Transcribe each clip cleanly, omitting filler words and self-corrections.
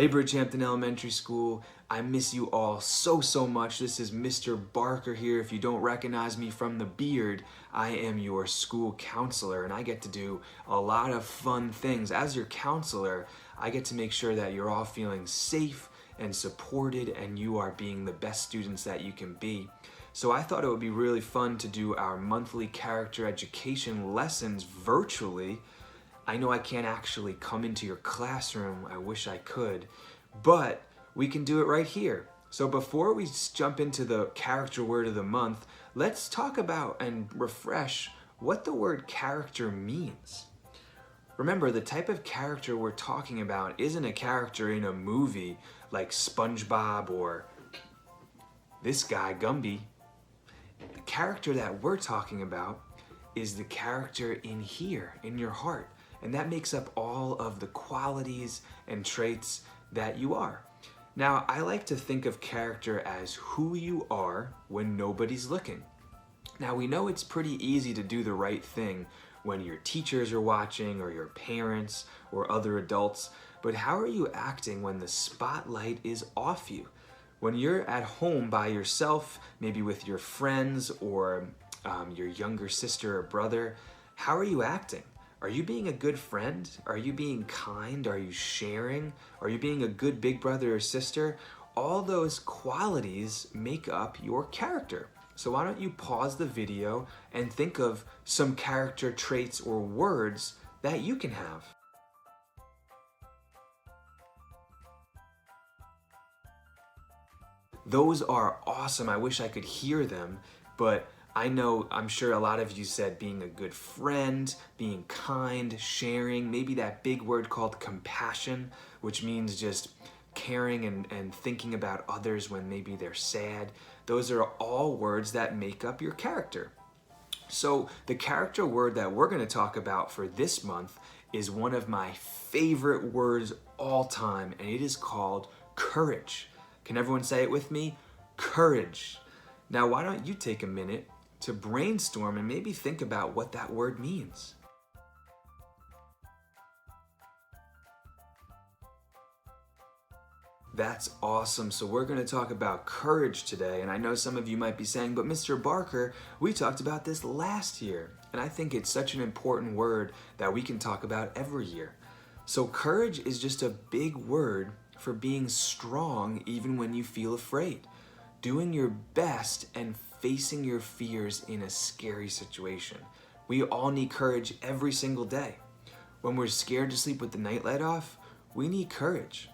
Hey Bridgehampton Elementary School, I miss you all so much. This is Mr. Barker here. If you don't recognize me from the beard, I am your school counselor and I get to do a lot of fun things. As your counselor, I get to make sure that you're all feeling safe and supported and you are being the best students that you can be. So I thought it would be really fun to do our monthly character education lessons virtually. I know I can't actually come into your classroom, I wish I could, but we can do it right here. So before we jump into the character word of the month, let's talk about and refresh what the word character means. Remember, the type of character we're talking about isn't a character in a movie like SpongeBob or this guy, Gumby. The character that we're talking about is the character in here, in your heart. And that makes up all of the qualities and traits that you are. Now, I like to think of character as who you are when nobody's looking. Now, we know it's pretty easy to do the right thing when your teachers are watching or your parents or other adults, but how are you acting when the spotlight is off you? When you're at home by yourself, maybe with your friends or your younger sister or brother, how are you acting? Are you being a good friend? Are you being kind? Are you sharing? Are you being a good big brother or sister? All those qualities make up your character. So why don't you pause the video and think of some character traits or words that you can have. Those are awesome. I wish I could hear them, but I'm sure a lot of you said being a good friend, being kind, sharing, maybe that big word called compassion, which means just caring and thinking about others when maybe they're sad. Those are all words that make up your character. So the character word that we're going to talk about for this month is one of my favorite words all time, and it is called courage. Can everyone say it with me? Courage. Now, why don't you take a minute to brainstorm and maybe think about what that word means. That's awesome. So we're going to talk about courage today. And I know some of you might be saying, but Mr. Barker, we talked about this last year. And I think it's such an important word that we can talk about every year. So courage is just a big word for being strong even when you feel afraid. Doing your best and facing your fears in a scary situation. We all need courage every single day. When we're scared to sleep with the nightlight off, we need courage.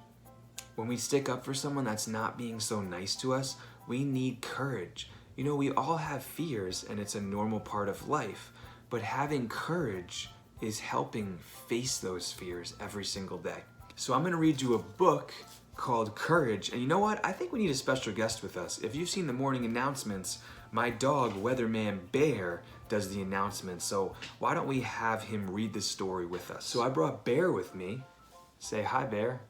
When we stick up for someone that's not being so nice to us, we need courage. You know, we all have fears and it's a normal part of life, but having courage is helping face those fears every single day. So I'm gonna read you a book called Courage. And you know what? I think we need a special guest with us. If you've seen the morning announcements, my dog, Weatherman Bear, does the announcements. So why don't we have him read the story with us? So I brought Bear with me. Say hi, Bear.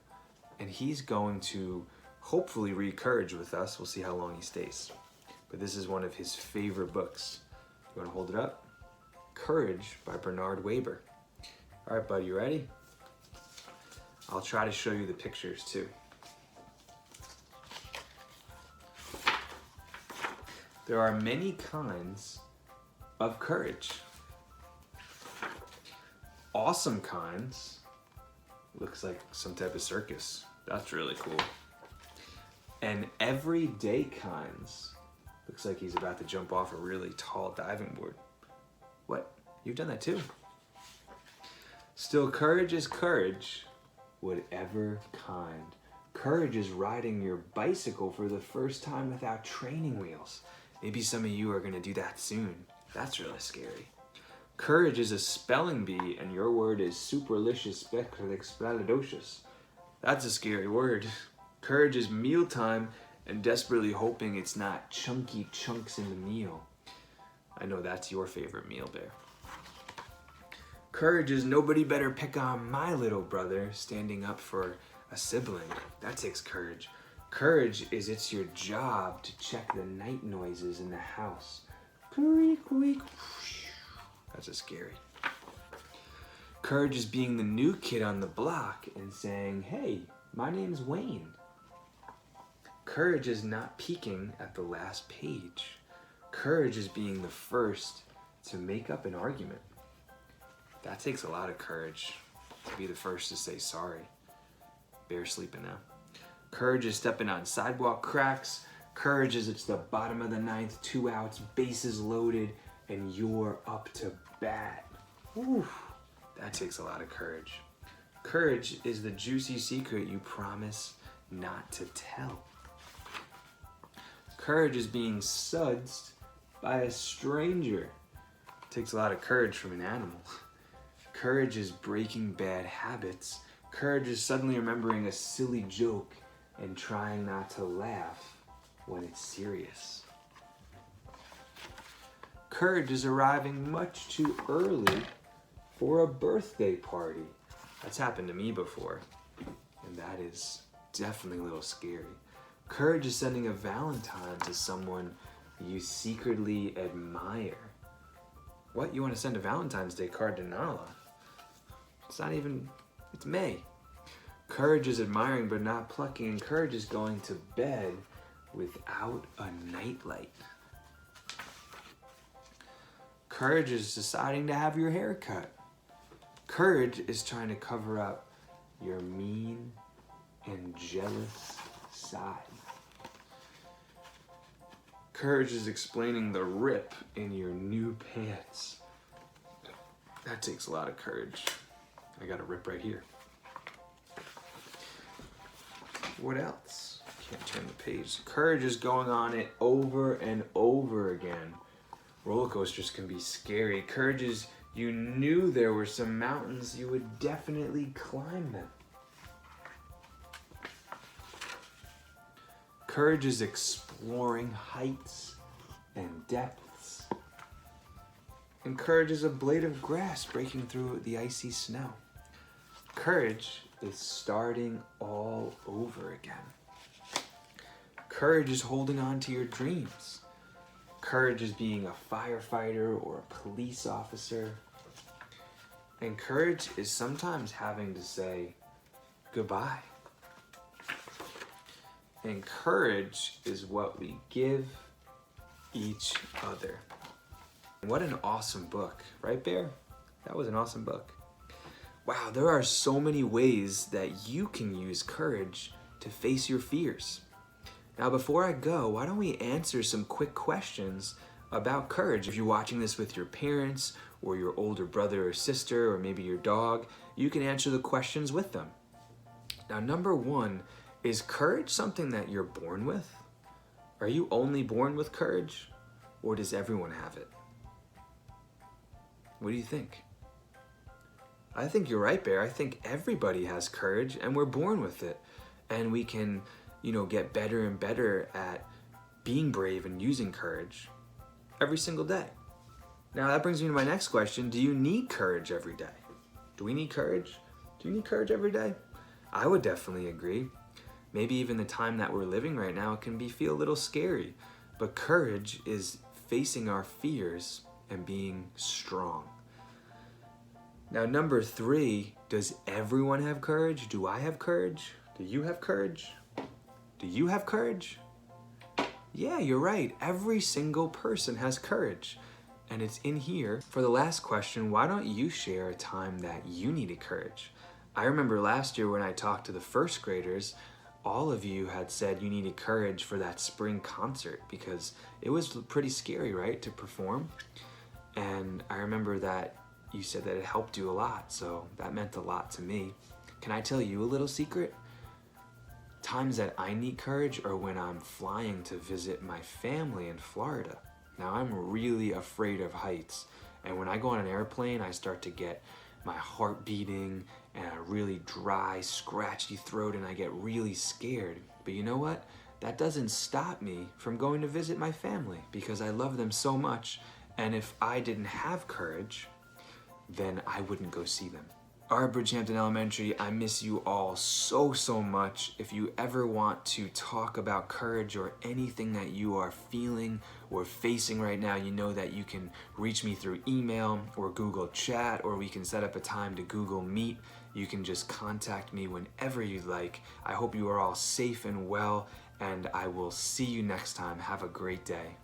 And he's going to hopefully read Courage with us. We'll see how long he stays. But this is one of his favorite books. You wanna hold it up? Courage by Bernard Waber. All right, buddy, you ready? I'll try to show you the pictures too. There are many kinds of courage. Awesome kinds. Looks like some type of circus. That's really cool. And everyday kinds. Looks like he's about to jump off a really tall diving board. What? You've done that too. Still, courage is courage, whatever kind. Courage is riding your bicycle for the first time without training wheels. Maybe some of you are gonna do that soon. That's really scary. Courage is a spelling bee, and your word is superlicious. That's a scary word. Courage is mealtime and desperately hoping it's not chunky chunks in the meal. I know that's your favorite meal, Bear. Courage is nobody better pick on my little brother, standing up for a sibling. That takes courage. Courage is it's your job to check the night noises in the house. Creak, creak. That's just scary. Courage is being the new kid on the block and saying, hey, My name's Wayne. Courage is not peeking at the last page. Courage is being the first to make up an argument. That takes a lot of courage to be the first to say sorry. Bear's sleeping now. Courage is stepping on sidewalk cracks. Courage is it's the bottom of the ninth, 2 outs, bases loaded, and you're up to bat. Whew, that takes a lot of courage. Courage is the juicy secret you promise not to tell. Courage is being sudsed by a stranger. Takes a lot of courage from an animal. Courage is breaking bad habits. Courage is suddenly remembering a silly joke and trying not to laugh when it's serious. Courage is arriving much too early for a birthday party. That's happened to me before, and that is definitely a little scary. Courage is sending a Valentine to someone you secretly admire. What? You want to send a Valentine's Day card to Nala? It's not even, it's May. Courage is admiring but not plucking, and courage is going to bed without a nightlight. Courage is deciding to have your hair cut. Courage is trying to cover up your mean and jealous side. Courage is explaining the rip in your new pants. That takes a lot of courage. I got a rip right here. What else? Can't turn the page. Courage is going on it over and over again. Roller coasters can be scary. Courage is you knew there were some mountains, you would definitely climb them. Courage is exploring heights and depths. And courage is a blade of grass breaking through the icy snow. Courage is starting all over again. Courage is holding on to your dreams. Courage is being a firefighter or a police officer. And courage is sometimes having to say goodbye. And courage is what we give each other. What an awesome book, right, Bear? That was an awesome book. Wow, there are so many ways that you can use courage to face your fears. Now, before I go, why don't we answer some quick questions about courage? If you're watching this with your parents or your older brother or sister or maybe your dog, you can answer the questions with them. Now, number one, is courage something that you're born with? Are you only born with courage, or does everyone have it? What do you think? I think you're right, Bear. I think everybody has courage and we're born with it. And we can, get better and better at being brave and using courage every single day. Now that brings me to my next question. Do you need courage every day? Do we need courage? Do you need courage every day? I would definitely agree. Maybe even the time that we're living right now can feel a little scary, but courage is facing our fears and being strong. Now, number three, does everyone have courage? Do I have courage? Do you have courage? Do you have courage? Yeah, you're right. Every single person has courage. And it's in here. For the last question, why don't you share a time that you needed courage? I remember last year when I talked to the first graders, all of you had said you needed courage for that spring concert because it was pretty scary, right, to perform. And I remember that you said that it helped you a lot, so that meant a lot to me. Can I tell you a little secret? Times that I need courage are when I'm flying to visit my family in Florida. Now, I'm really afraid of heights, and when I go on an airplane, I start to get my heart beating and a really dry, scratchy throat, and I get really scared. But you know what? That doesn't stop me from going to visit my family because I love them so much, and if I didn't have courage, then I wouldn't go see them. Our Bridgehampton Elementary, I miss you all so, so much. If you ever want to talk about courage or anything that you are feeling or facing right now, you know that you can reach me through email or Google Chat, or we can set up a time to Google Meet. You can just contact me whenever you'd like. I hope you are all safe and well, and I will see you next time. Have a great day.